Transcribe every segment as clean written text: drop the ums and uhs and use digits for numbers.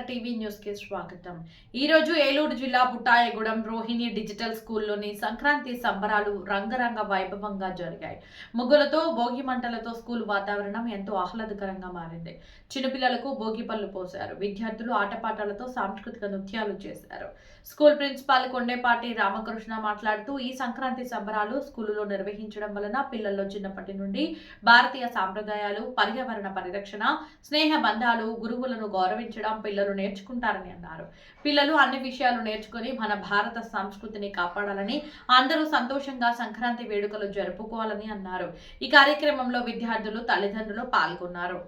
TV news కి స్వాగతం। ఈ రోజు ఏలూరు జిల్లా బుట్టాయగూడెం రోహిణి డిజిటల్ స్కూల్లోని సంక్రాంతి సంబరాలు రంగరంగ వైభవంగా జరిగాయి। ముగ్గులతో భోగి మంటలతో స్కూల్ వాతావరణం ఎంతో ఆహ్లాదకరంగా మారింది। చిన్నపిల్లలకు భోగి పళ్ళు పోశారు। విద్యార్థులు ఆటపాటలతో సాంస్కృతిక నృత్యాలు చేశారు। స్కూల్ ప్రిన్సిపాల్ కొండేపాటి రామకృష్ణ మాట్లాడుతూ ఈ సంక్రాంతి సంబరాలు స్కూలులో నిర్వహించడం వలన పిల్లల్లో చిన్నప్పటి నుండి భారతీయ సాంప్రదాయాలు, పర్యావరణ పరిరక్షణ, స్నేహ బంధాలు, గురువులను గౌరవించడం పిల్లలు నేర్చుకుంటారని అన్నారు। పిల్లలు అన్ని విషయాలు నేర్చుకుని మన భారత సంస్కృతిని కాపాడాలని, అందరూ సంతోషంగా సంక్రాంతి వేడుకలు జరుపుకోవాలని అన్నారు। ఈ కార్యక్రమంలో విద్యార్థులు, తల్లిదండ్రులు పాల్గొన్నారు।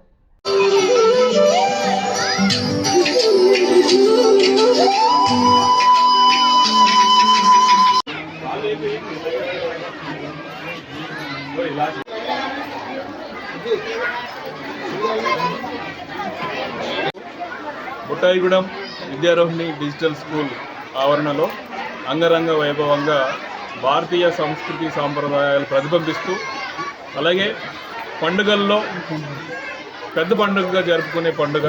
బుట్టాయిగూడెం విద్యారోహిణి డిజిటల్ స్కూల్ ఆవరణలో అంగరంగ వైభవంగా భారతీయ సంస్కృతి సాంప్రదాయాలు ప్రతిబింబిస్తూ, అలాగే పండుగల్లో పెద్ద పండుగగా జరుపుకునే పండుగ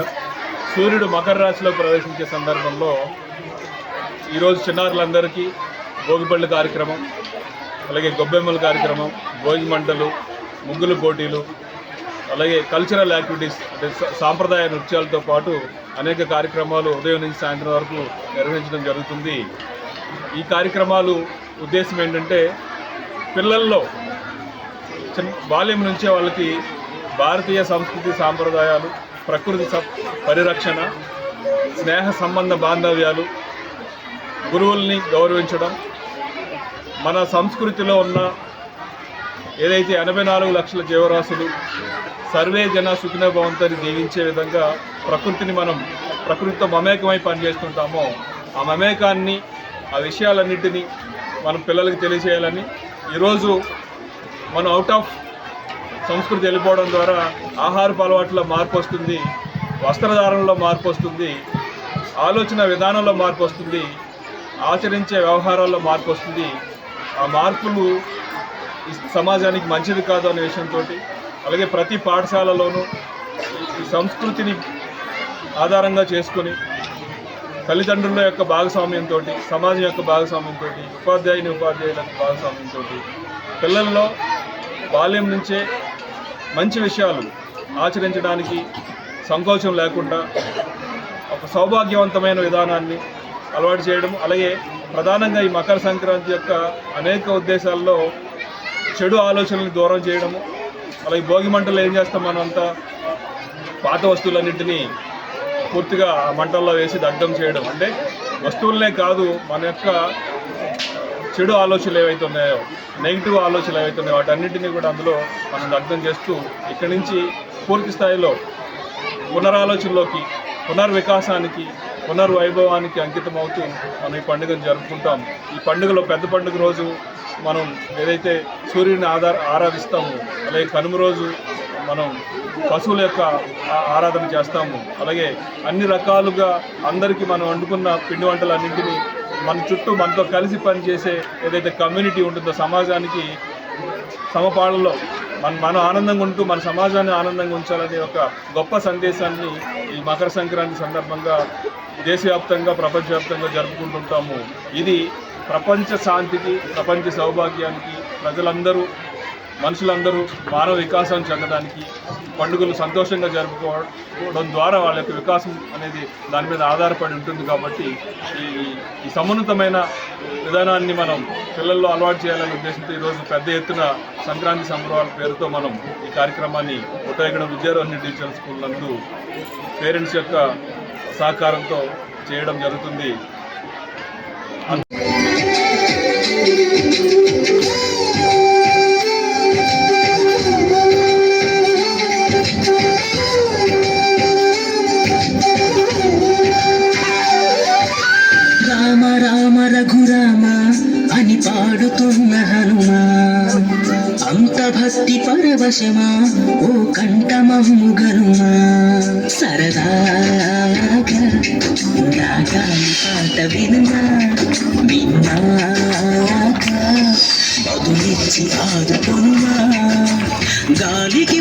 సూర్యుడు మకర రాశిలో ప్రవేశించే సందర్భంలో ఈరోజు చిన్నారులందరికీ భోగిపళ్ళు కార్యక్రమం, అలాగే గొబ్బెమ్మల కార్యక్రమం, భోగి మంటలు, ముగ్గులు పోటీలు, అలాగే కల్చరల్ యాక్టివిటీస్ అంటే సాంప్రదాయ నృత్యాలతో పాటు అనేక కార్యక్రమాలు ఉదయం నుంచి సాయంత్రం వరకు నిర్వహించడం జరుగుతుంది। ఈ కార్యక్రమాలు ఉద్దేశం ఏంటంటే పిల్లల్లో బాల్యం నుంచే వాళ్ళకి భారతీయ సంస్కృతి సాంప్రదాయాలు, ప్రకృతి పరిరక్షణ, స్నేహ సంబంధ బాంధవ్యాలు, గురువుల్ని గౌరవించడం, మన సంస్కృతిలో ఉన్న ఏదైతే 84 లక్షల జీవరాశులు సర్వే జన సుఖినో భవంతని దీవించే విధంగా ప్రకృతితో మమేకమై పనిచేస్తుంటామో ఆ మమేకాన్ని, ఆ విషయాలన్నింటినీ మనం పిల్లలకి తెలియజేయాలని, ఈరోజు మనం అవుట్ ఆఫ్ సంస్కృతి వెళ్ళిపోవడం ద్వారా ఆహారపు అలవాట్ల మార్పు వస్తుంది, వస్త్రధారణలో మార్పు వస్తుంది, ఆలోచన విధానంలో మార్పు వస్తుంది, ఆచరించే వ్యవహారాల్లో మార్పు వస్తుంది। ఆ మార్పులు సమాజానికి మంచిది కాదు అనే విషయంతో, అలాగే ప్రతి పాఠశాలలోనూ ఈ సంస్కృతిని ఆధారంగా చేసుకొని తల్లిదండ్రుల యొక్క భాగస్వామ్యంతో, సమాజం యొక్క భాగస్వామ్యంతో, ఉపాధ్యాయుల భాగస్వామ్యంతో పిల్లల్లో బాల్యం నుంచే మంచి విషయాలు ఆచరించడానికి సంకోచం లేకుండా ఒక సౌభాగ్యవంతమైన విధానాన్ని అలవాటు చేయడం, అలాగే ప్రధానంగా ఈ మకర సంక్రాంతి యొక్క అనేక ఉద్దేశాల్లో చెడు ఆలోచనలను దూరం చేయడము, అలాగే భోగి మంటలు ఏం చేస్తాం, మనం అంతా పాత వస్తువులన్నింటినీ పూర్తిగా ఆ మంటల్లో వేసి దగ్ధం చేయడం, అంటే వస్తువులనే కాదు మన యొక్క చెడు ఆలోచనలు ఏవైతే ఉన్నాయో, నెగిటివ్ ఆలోచనలు ఏవైతే ఉన్నాయో వాటన్నింటినీ కూడా అందులో మనం దగ్ధం చేస్తూ ఇక్కడి నుంచి పూర్తి స్థాయిలో పునరాలోచనలోకి, పునర్వికాసానికి, పునర్వైభవానికి అంకితం అవుతూ మనం ఈ పండుగను జరుపుకుంటాం। ఈ పండుగలో పెద్ద పండుగ రోజు మనం ఏదైతే సూర్యుడిని ఆరాధిస్తామో, అలాగే కనుమ రోజు మనం పశువుల యొక్క ఆరాధన చేస్తాము, అలాగే అన్ని రకాలుగా అందరికీ మనం వండుకున్న పిండి వంటలన్నింటినీ మన చుట్టూ మనతో కలిసి పనిచేసే ఏదైతే కమ్యూనిటీ ఉంటుందో సమాజానికి సమపాళ్ళలో మనం ఆనందంగా ఉంటూ మన సమాజాన్ని ఆనందంగా ఉంచాలనే ఒక గొప్ప సందేశాన్ని ఈ మకర సంక్రాంతి సందర్భంగా దేశవ్యాప్తంగా, ప్రపంచవ్యాప్తంగా జరుపుకుంటుంటాము। ఇది ప్రపంచ శాంతికి, ప్రపంచ సౌభాగ్యానికి, మనుషులందరూ మానవ వికాసం చెందడానికి పండుగలు సంతోషంగా జరుపుకోవడం ద్వారా వాళ్ళ యొక్క వికాసం అనేది దాని మీద ఆధారపడి ఉంటుంది। కాబట్టి ఈ సమున్నతమైన విధానాన్ని మనం పిల్లల్లో అలవాటు చేయాలనే ఉద్దేశంతో ఈరోజు పెద్ద ఎత్తున సంక్రాంతి సంబరాల పేరుతో మనం ఈ కార్యక్రమాన్ని బుట్టాయిగూడెం విద్యారోహిణి డిజిటల్ స్కూల్ నందు పేరెంట్స్ యొక్క సహకారంతో చేయడం జరుగుతుంది। రామ రామ రఘురామ అని పాడుతున్న హనుమా, అంత భక్తి పరవశమా ఓ కంఠమమ్ము గనుమా, సరదాగా రాగాలి పాట విన్నాక బదులిచ్చి ఆదుకొనుమా, గాలికి